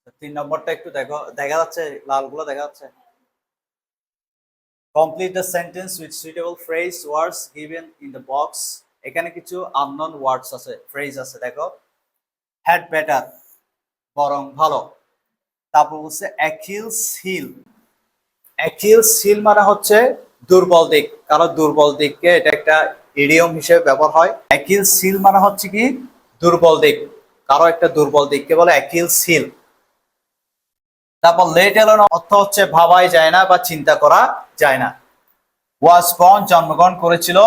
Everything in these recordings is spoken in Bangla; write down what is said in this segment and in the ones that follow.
নম্বরটা একটু দেখো, দেখা যাচ্ছে লালগুলো দেখা যাচ্ছে। Complete the sentence with suitable phrase words given in the box. এখানে কিছু আননোন ওয়ার্ডস আছে, ফ্রেজ আছে, দেখো। হ্যাড বেটার, বরং ভালো। তারপর বলছে অ্যাকিলস হিল। অ্যাকিলস হিল মানে হচ্ছে দুর্বল দিক, কারণ দুর্বল দিককে এটা একটা ইডিয়ম হিসেবে ব্যবহার হয়। অ্যাকিলস হিল মানে হচ্ছে কি দুর্বল দিক, কারো একটা দুর্বল দিককে বলে অ্যাকিলস হিল। তারপর লেট এলোন অর্থ হচ্ছে ভাবাই যায় না বা চিন্তা করা যায় না। ওয়াজ বর্ন জন্মগ্রহণ করেছিল।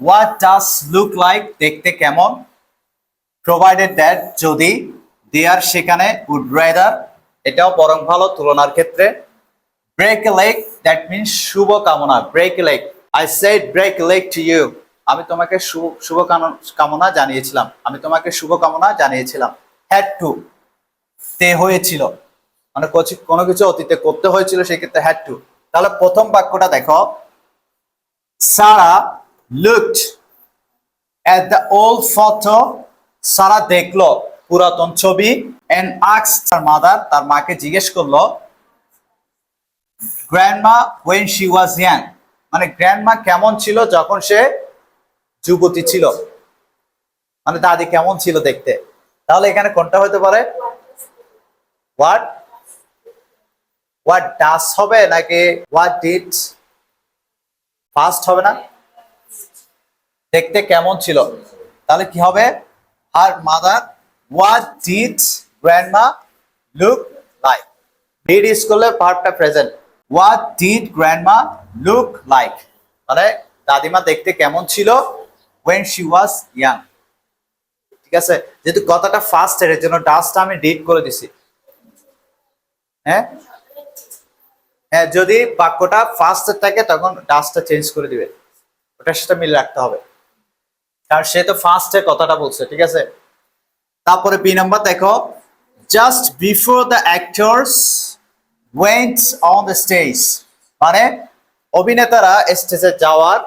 হোয়াট ডাজ লুক লাইক দেখতে কেমন। প্রোভাইডেড দ্যাট যদি, দেয়ার সেখানে, উড রাদার এটাও বরং ভালো তুলনার ক্ষেত্রে। Break a leg that means শুভ কামনা। Break a leg, I said break a leg to you. আমি তোমাকে শুভ কামনা জানিয়েছিলাম, আমি তোমাকে শুভ কামনা জানিয়েছিলাম। হ্যাড টু, তে হয়েছিল, মানে কোনো কিছু অতীতে করতে হয়েছিল সেক্ষেত্রে হ্যাড টু। তাহলে প্রথম বাক্যটা দেখো, Sara looked at the old photo। Sara দেখলো পুরাতন ছবি। and asked her mother, তার মাকে জিজ্ঞেস করলো, grandma when she was young, মানে গ্র্যান্ডমা কেমন ছিল যখন সে যুবতী ছিল, মানে দাদি কেমন ছিল দেখতে। তাহলে এখানে কোনটা হতে পারে? হোয়াট, হোয়াট ডাস হবে নাকি হোয়াট ডিড? ফার্স্ট হবে না, দেখতে কেমন ছিল। তাহলে কি হবে? আর mother, what did grandma look like. Did is করলে ভার্বটা present. What did grandma look like, মানে দাদিমা দেখতে কেমন ছিল when she was young। ঠিক আছে, যেহেতু কথাটা ফার্স্ট এর জন্য ডাসটা আমি ডিড করে দিছি। হ্যাঁ হ্যাঁ, যদি বাক্যটা ফার্স্ট থাকে তখন ডাসটা চেঞ্জ করে দিবে, ওটার সাথে মিল রাখতে হবে, কারণ সে তো ফার্স্টে কথাটা বলছে। ঠিক আছে, তারপরে বি নাম্বার দেখো, just before the actors went on the stage, মানে অভিনেতারা স্টেজে যাওয়ার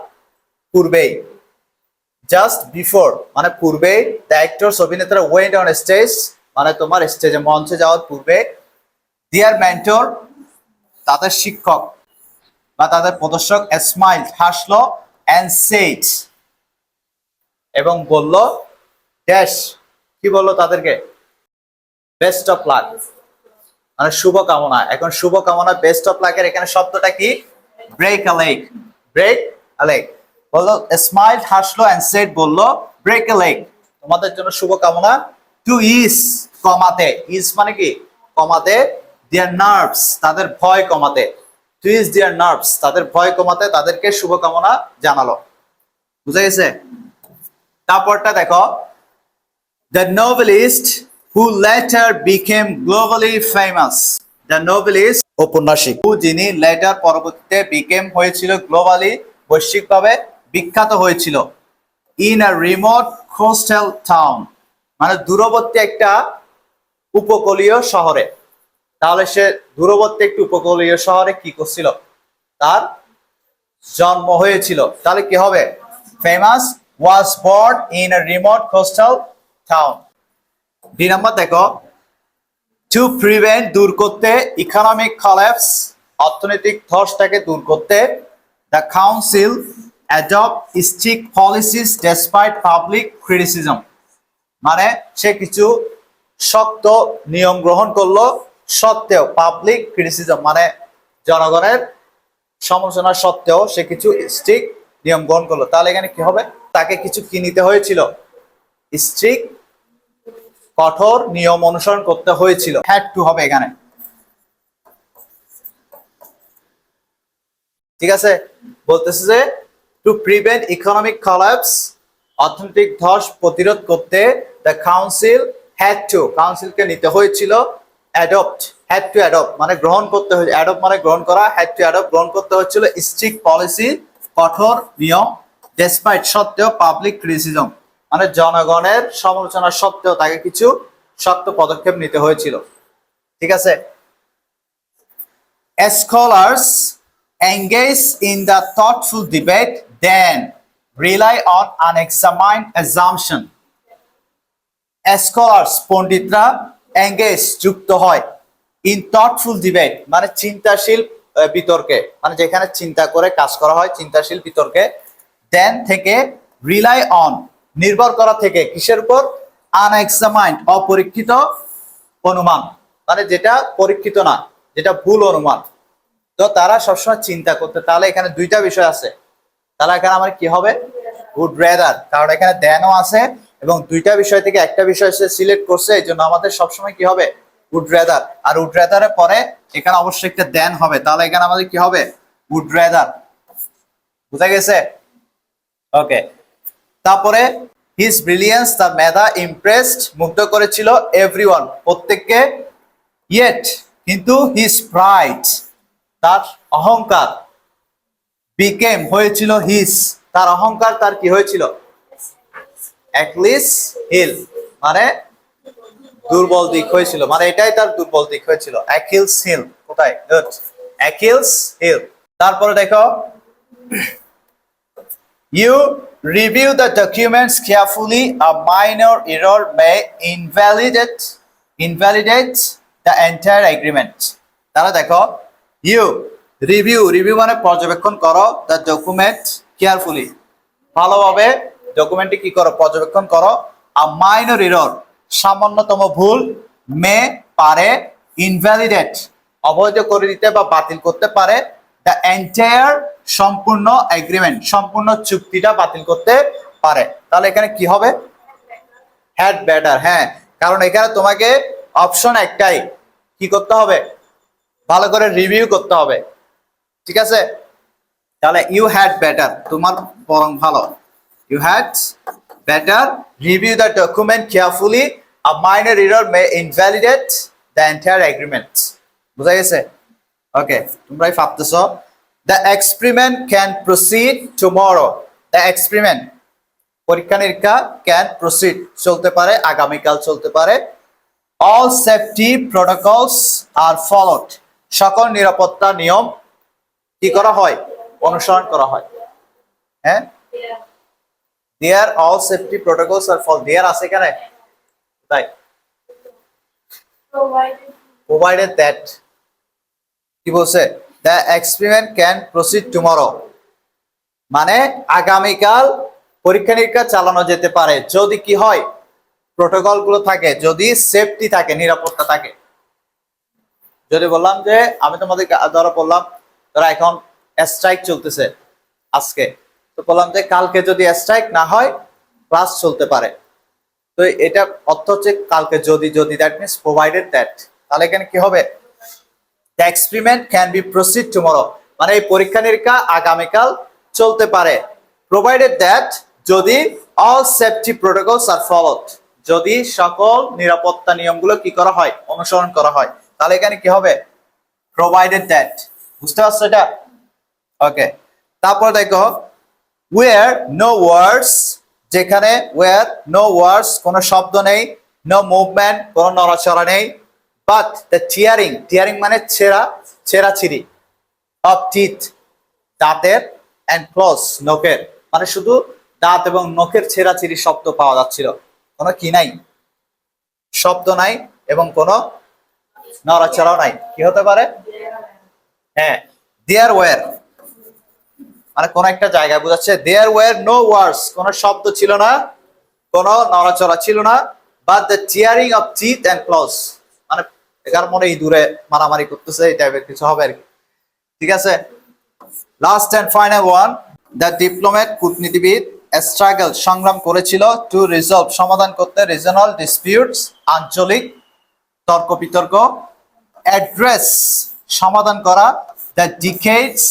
পূর্বেই। জাস্ট বিফোর মানে পূর্বে, দ্য অ্যাক্টরস অভিনেতারা ওয়েন্ট অন স্টেজ মানে তোমার স্টেজে মঞ্চে যাওয়ার পূর্বে। দিয়ার মেন্টর তাদের শিক্ষক বা তাদের প্রদর্শক, স্মাইল হাসলো, অ্যান্ড সেইড এবং বলল, ড্যাশ কি বললো তাদেরকে, বেস্ট অফ লাক, মানে শুভ কামনা। এখন শুভ কামনা বেস্ট অফ লাকের এখানে শব্দটা কি? ব্রেক আ লেগ। ব্রেক আ লেগ বললো, স্মাইল হাসলো, অ্যান্ড সেড বললো, ব্রেক আ লেগ তোমাদের জন্য শুভ কামনা। টু ইজ কমাতে, ইজ মানে কি কমাতে, দেয়ার নার্ভস তাদের ভয় কমাতে। টু ইজ দেয়ার নার্ভস তাদের ভয় কমাতে তাদেরকে শুভকামনা জানালো। বুঝা গেছে? তারপরটা দেখো, the novelist who later became globally famous। The novelist ঔপন্যাসিক, হু যিনি, লেটার পরবর্তীতে, বিকেম হয়েছিল, গ্লোবালি বৈশ্বিকভাবে বিখ্যাত হয়েছিল। In a remote coastal town মানে দূরবর্তী একটা উপকূলীয় শহরে। তাহলে সে দূরবর্তী একটি উপকূলীয় শহরে কি করছিল? তার জন্ম হয়েছিল। তাহলে কি হবে? Famous was born in a remote coastal town. দুই নম্বর দেখো, টু প্রিভেন্ট দূর করতে, ইকোনমিক কলাপস অর্থনৈতিক ধসটাকে দূর করতে, the council adopt strict policies despite public criticism মানে সে কিছু শক্ত নিয়ম গ্রহণ করলো সত্ত্বেও, পাবলিক ক্রিটিসিজম মানে জনগণের সমালোচনা সত্ত্বেও সে কিছু স্ট্রিক্ট নিয়ম গ্রহণ করলো। তাহলে এখানে কি হবে? তাকে কিছু কি নিতে হয়েছিল? স্ট্রিক্ট কঠোর নিয়ম অনুসরণ করতে হয়েছিল। হ্যাড টু হবে এখানে। ঠিক আছে, বলতেছে যে টু প্রিভেন্ট ইকোনমিক কলাপস অর্থনৈতিক ধস প্রতিরোধ করতে, দ্য কাউন্সিল হ্যাড টু কাউন্সিলকে নিতে হয়েছিল, অ্যাডপ্ট হ্যাড টু অ্যাডপ্ট মানে গ্রহণ করতে হয়েছে, অ্যাডপ্ট মানে গ্রহণ করা, হ্যাড টু অ্যাডপ্ট গ্রহণ করতে হয়েছিল স্ট্রিক্ট পলিসি কঠোর নিয়ম, ডেসপাইট সত্ত্বেও, পাবলিক ক্রিটিসিজম মানে জনগণের সমালোচনা সত্ত্বেও তাকে কিছু শক্ত পদক্ষেপ নিতে হয়েছিল। ঠিক আছে, scholars engage in the thoughtful debate then rely on unexamined assumption। Scholars পণ্ডিতরা engage যুক্ত হয় ইন থটফুল ডিবেট মানে চিন্তাশীল বিতর্কে, মানে যেখানে চিন্তা করে কাজ করা হয়, চিন্তাশীল বিতর্কে। দেন থেকে রিলাই অন নির্ভর করা থেকে কিসের উপর? আনএক্সামাইন্ড অপরীক্ষিত অনুমান, মানে যেটা পরীক্ষিত না, যেটা ভুল অনুমান। তো তারা সবসময় চিন্তা করতে, তাহলে এখানে দুইটা বিষয় আছে, তাহলে এখানে আমার কি হবে? উড রেদার, কারণ এখানে দেনও আছে এবং দুইটা বিষয় থেকে একটা বিষয় সে সিলেক্ট করছে, এই জন্য আমাদের সবসময় কি হবে? Would rather. আর উড রেদারের পরে এখানে অবশ্যই একটা দেন হবে, তাহলে এখানে আমাদের কি হবে? Would rather. বুঝা গেছে? ওকে। তারপরে হিজ ব্রিলিয়েন্স, তার মেধা, ইমপ্রেসড মুগ্ধ করেছিল এভরিওয়ান প্রত্যেককে। ইয়েট কিন্তু হিজ প্রাইড তার অহংকার, বিকেম হয়েছিল হিজ তার অহংকার, তার কি হয়েছিল? অ্যাকিলিস হিল মানে দুর্বল দিক হয়েছিল, মানে এটাই তার দুর্বল দিক হয়েছিল। অ্যাকিলস হিল কোথায়? Good, Achilles heel. তারপরে দেখো, you review the documents carefully, a minor error may invalidate the entire agreement. তাহলে দেখো, you review মানে পর্যবেক্ষণ করো, the document carefully ভালোভাবে ডকুমেন্টটি কি করো? পর্যবেক্ষণ করো। a minor error সামান্যতম ভুল, may পারে, invalidate অবৈধ করে দিতে বা বাতিল করতে পারে, the entire সম্পূর্ণ এগ্রিমেন্ট সম্পূর্ণ চুক্তিটা বাতিল করতে পারে। তাহলে এখানে কি হবে? Had better. হ্যাঁ, কারণ এখানে তোমাকে অপশন একটাই, কি করতে হবে? ভালো করে রিভিউ করতে হবে, ঠিক আছে? তাহলে ইউ হ্যাড বেটার তোমার বরং ভালো, you had better review the document carefully, a minor error may invalidate the entire agreement. বুঝা গেছে? ওকে, তোমরাই ভাবতেছো। The experiment can proceed tomorrow. The experiment পরীক্ষা নিরীক্ষা ক্যান প্রসিড চলতে পারে, আগামীকাল চলতে পারে। All safety protocols are followed সকল নিরাপত্তা নিয়ম কি করা হয়? অনুসরণ করা হয়। হ্যাঁ, দেয়ার অল সেফটি প্রোটোকলস আর ফলো, দেয়ার আছে এখানে তাই, প্রোভাইডেড দ্যাট কি বলছে? The experiment can proceed tomorrow মানে আগামীকাল পরীক্ষা নিরীক্ষা চালানো যেতে পারে যদি কি হয়? প্রোটোকল গুলো থাকে, যদি সেফটি থাকে, নিরাপত্তা থাকে। যদি বললাম যে আমি তোমাদের ধরো বললাম, ধরো এখন স্ট্রাইক চলতেছে আজকে, তো বললাম যে কালকে যদি স্ট্রাইক না হয় ক্লাস চলতে পারে, তো এটা অর্থ হচ্ছে কালকে যদি, দ্যাট মিনস প্রোভাইডেড দ্যাট। তাহলে এখানে কি হবে? The experiment can be proceed tomorrow মানে এই পরীক্ষা নিরীক্ষা আগামীকাল চলতে পারে, প্রোভাইডেড দ্যাট যদি all safety protocols are followed যদি সকল নিরাপত্তা নিয়মগুলো কি করা হয়? অনুসরণ করা হয়। তাহলে এখানে কি হবে? Provided that. বুঝতে পারছো এটা? ওকে। তারপর দেখো, ওয়্যার নো ওয়ার্ডস যেখানে ওয়্যার নো ওয়ার্ডস কোনো শব্দ নেই, নো মুভমেন্ট কোনো নড়াচড়া নেই, বাট দ্য টিয়ারিং মানে ছেঁড়াছিড়ি, অফ টিথ দাঁতের, অ্যান্ড ক্লোজ নখের মানে শুধু দাঁত এবং নখের ছেঁড়াছিড়ি শব্দ পাওয়া যাচ্ছিল, কোনো কি নাই? শব্দ নাই এবং কোনো নড়াচড়াও নাই। কি হতে পারে? হ্যাঁ, দেয়ার ওয়্যার মানে কোন একটা জায়গায় বোঝাচ্ছে। দেয়ার ওয়্যার নো ওয়ার্ডস কোনো শব্দ ছিল না, কোনো নড়াচড়া ছিল না, but the tearing of teeth and close মানে এখানে মনে ইঁদুরে মারামারি করতেছে, এই টাইপের কিছু হবে আর কি, ঠিক আছে? Last and final one, the diplomat কূটনীতিবিদ স্ট্রাগল সংগ্রাম করেছিল, টু রিজলভ সমাধান করতে, রিজনাল ডিসপিউটস আঞ্চলিক তর্ক বিতর্ক, অ্যাড্রেস সমাধান করা, দ্য ডিকেডস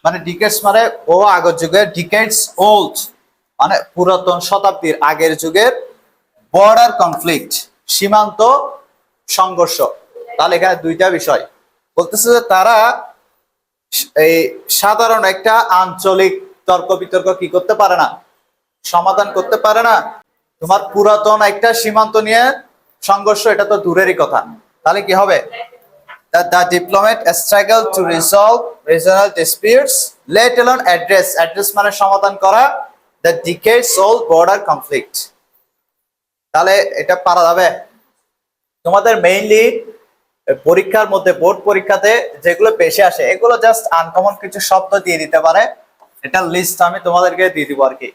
মানে ডিকেডস মানে ও আগের যুগের, ডিকেডস ওল্ড মানে পুরাতন শতাব্দীর আগের যুগের, বর্ডার কনফ্লিক্ট সীমান্ত সংঘর্ষ। তাহলে এখানে দুইটা বিষয় বলতেছে যে তারা এই সাধারণ একটা আঞ্চলিক তর্ক বিতর্ক কি করতে পারে না? সমাধান করতে পারে না। তোমার পুরাতন একটা সীমান্ত নিয়ে সংঘর্ষ, এটা তো দূরেরই কথা। তাহলে কি হবে? The diplomat struggled to resolve regional disputes, let alone address মানে সমাধান করা, the decades-old border conflict। তাহলে এটা পারা যাবে। তোমাদের মেইনলি পরীক্ষার মধ্যে বোর্ড পরীক্ষাতে যেগুলো বেশি আসে এগুলো জাস্ট আনকমন কিছু শব্দ দিয়ে দিতে পারে, এটা লিস্ট আমি তোমাদেরকে দিয়ে দিব আর কি।